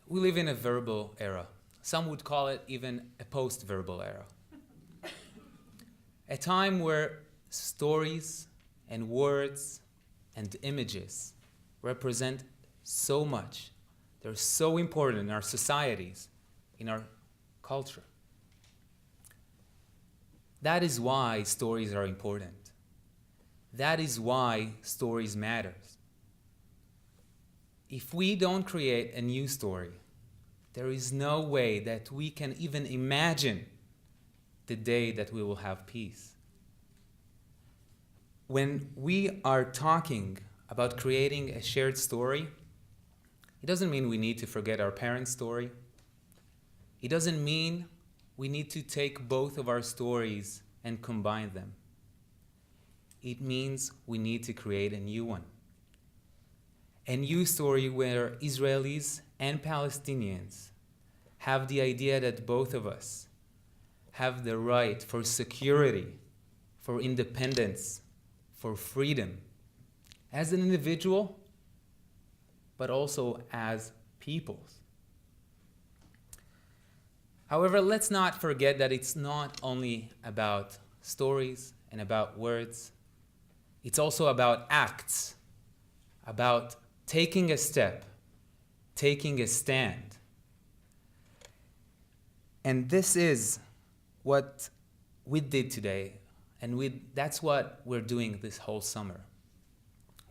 We live in a verbal era. Some would call it even a post-verbal era. A time where stories and words and images represent so much. They're so important in our societies, in our culture. That is why stories are important. That is why stories matter. If we don't create a new story, there is no way that we can even imagine the day that we will have peace. When we are talking about creating a shared story, it doesn't mean we need to forget our parents' story. It doesn't mean we need to take both of our stories and combine them. It means we need to create a new one. A new story where Israelis and Palestinians have the idea that both of us have the right for security, for independence, for freedom, as an individual, but also as peoples. However, let's not forget that it's not only about stories and about words. It's also about acts, about taking a step, taking a stand. And this is what we did today, and that's what we're doing this whole summer.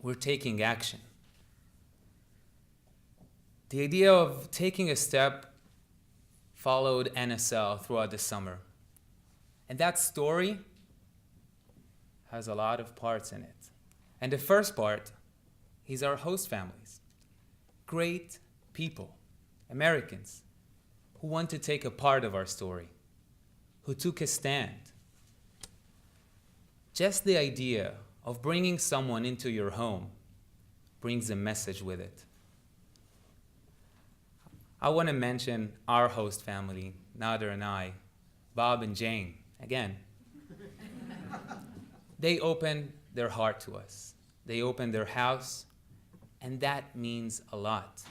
We're taking action. The idea of taking a step followed NSL throughout the summer. And that story has a lot of parts in it. And the first part is our host families. Great people, Americans, who want to take a part of our story, who took a stand. Just the idea of bringing someone into your home brings a message with it. I want to mention our host family, Nader and I, Bob and Jane, again. They opened their heart to us. They opened their house, and that means a lot.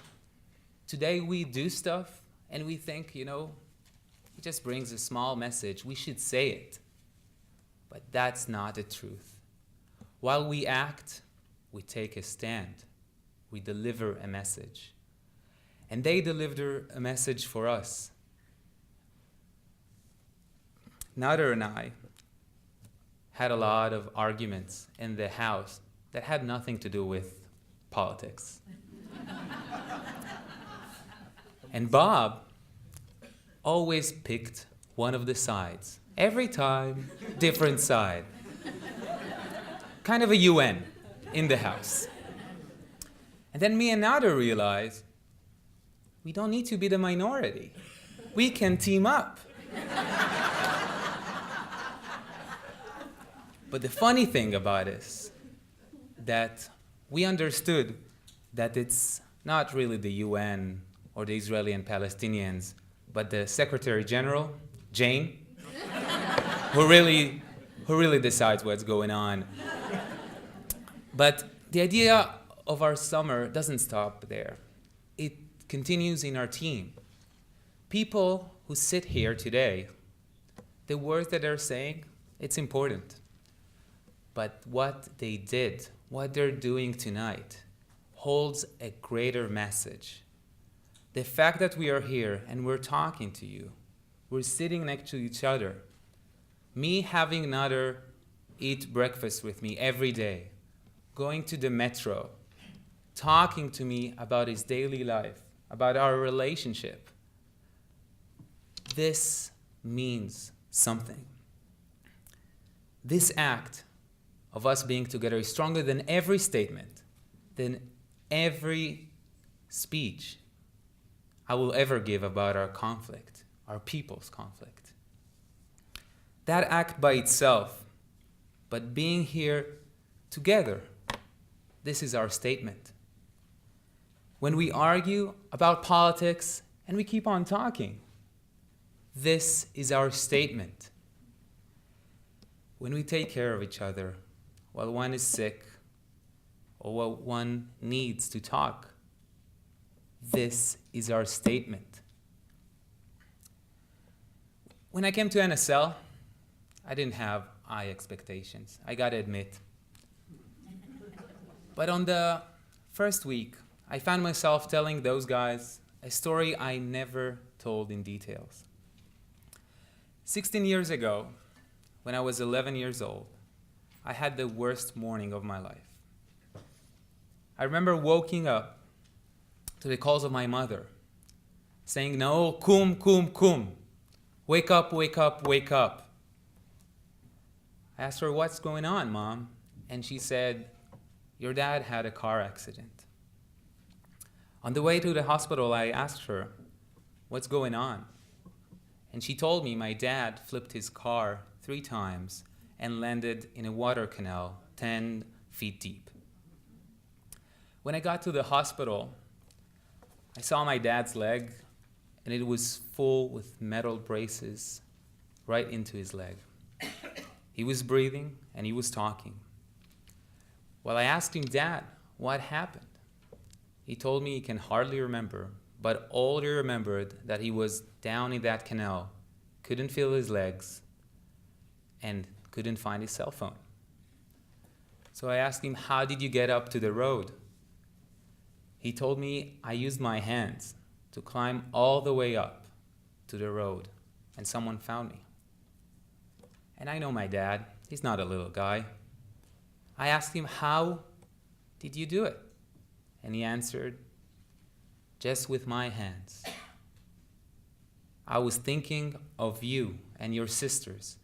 Today we do stuff, and we think, it just brings a small message. We should say it. But that's not the truth. While we act, we take a stand. We deliver a message. And they delivered a message for us. Nader and I had a lot of arguments in the house that had nothing to do with politics. And Bob always picked one of the sides. Every time, different side. Kind of a UN in the house. And then me and Nader realized we don't need to be the minority. We can team up. But the funny thing about it is that we understood that it's not really the UN or the Israeli and Palestinians, but the Secretary General, Jane, who really decides what's going on. But the idea of our summer doesn't stop there. It continues in our team. People who sit here today, the words that they're saying, it's important. But what they did, what they're doing tonight, holds a greater message. The fact that we are here and we're talking to you, we're sitting next to each other, me having Nader eat breakfast with me every day, going to the metro, talking to me about his daily life, about our relationship. This means something. This act of us being together is stronger than every statement, than every speech I will ever give about our conflict, our people's conflict. That act by itself, but being here together, this is our statement. When we argue about politics and we keep on talking, this is our statement. When we take care of each other while one is sick or while one needs to talk, This is our statement. When I came to NSL, I didn't have high expectations, I gotta admit. But on the first week, I found myself telling those guys a story I never told in details. 16 years ago, when I was 11 years old, I had the worst morning of my life. I remember waking up to the calls of my mother, saying, "Naor, kum, kum, kum. Wake up, wake up, wake up." I asked her, "What's going on, Mom?" And she said, "Your dad had a car accident." On the way to the hospital, I asked her, "What's going on?" And she told me my dad flipped his car 3 times and landed in a water canal 10 feet deep. When I got to the hospital, I saw my dad's leg, and it was full with metal braces right into his leg. He was breathing and he was talking. Well, I asked him, "Dad, what happened?" He told me he can hardly remember, but all he remembered that he was down in that canal, couldn't feel his legs, and couldn't find his cell phone. So I asked him, "How did you get up to the road?" He told me, "I used my hands to climb all the way up to the road, and someone found me." And I know my dad, he's not a little guy. I asked him, "How did you do it?" And he answered, "Just with my hands. I was thinking of you and your sisters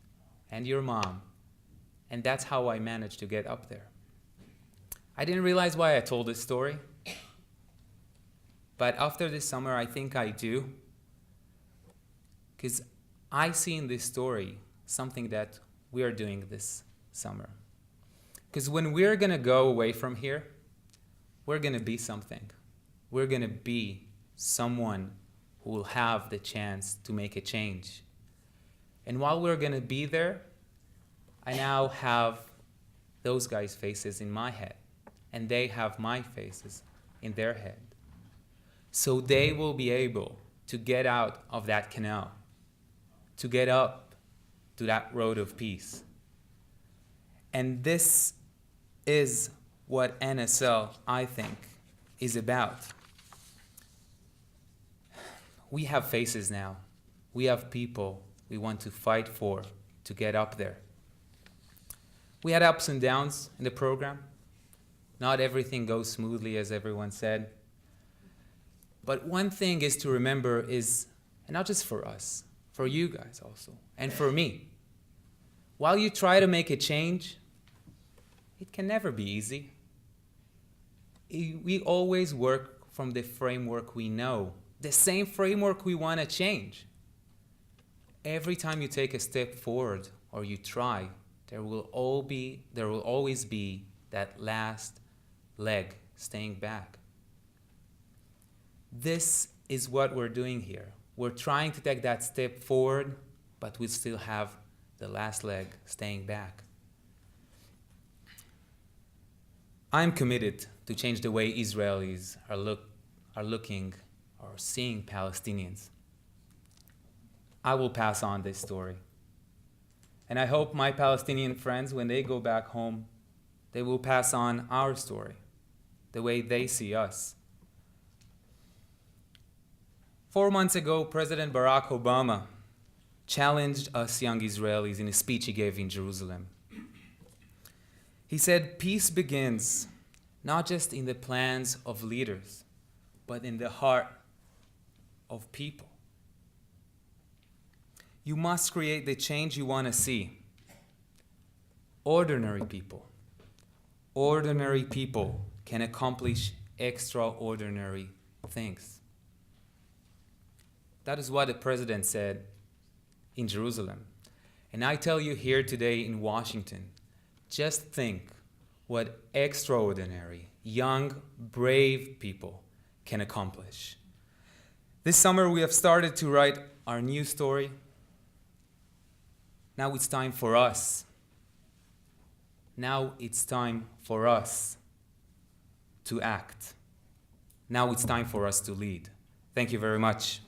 and your mom, and that's how I managed to get up there." I didn't realize why I told this story, but after this summer, I think I do, because I see in this story something that we are doing this summer. Because when we're going to go away from here, we're going to be something. We're going to be someone who will have the chance to make a change. And while we're going to be there, I now have those guys' faces in my head, and they have my faces in their head. So they will be able to get out of that canal, to get up to that road of peace. And this is what NSL, I think, is about. We have faces now. We have people we want to fight for to get up there. We had ups and downs in the program. Not everything goes smoothly, as everyone said. But one thing is to remember is, and not just for us, for you guys also, and for me, while you try to make a change, it can never be easy. We always work from the framework we know, the same framework we want to change. Every time you take a step forward or you try, there will always be that last leg staying back. This is what we're doing here. We're trying to take that step forward, but we still have the last leg staying back. I'm committed to change the way Israelis are looking or seeing Palestinians. I will pass on this story. And I hope my Palestinian friends, when they go back home, they will pass on our story, the way they see us. 4 months ago, President Barack Obama challenged us young Israelis in a speech he gave in Jerusalem. He said, "Peace begins not just in the plans of leaders, but in the heart of people. You must create the change you want to see. Ordinary people can accomplish extraordinary things." That is what the president said in Jerusalem. And I tell you here today in Washington, just think what extraordinary, young, brave people can accomplish. This summer we have started to write our new story. Now it's time for us. Now it's time for us to act. Now it's time for us to lead. Thank you very much.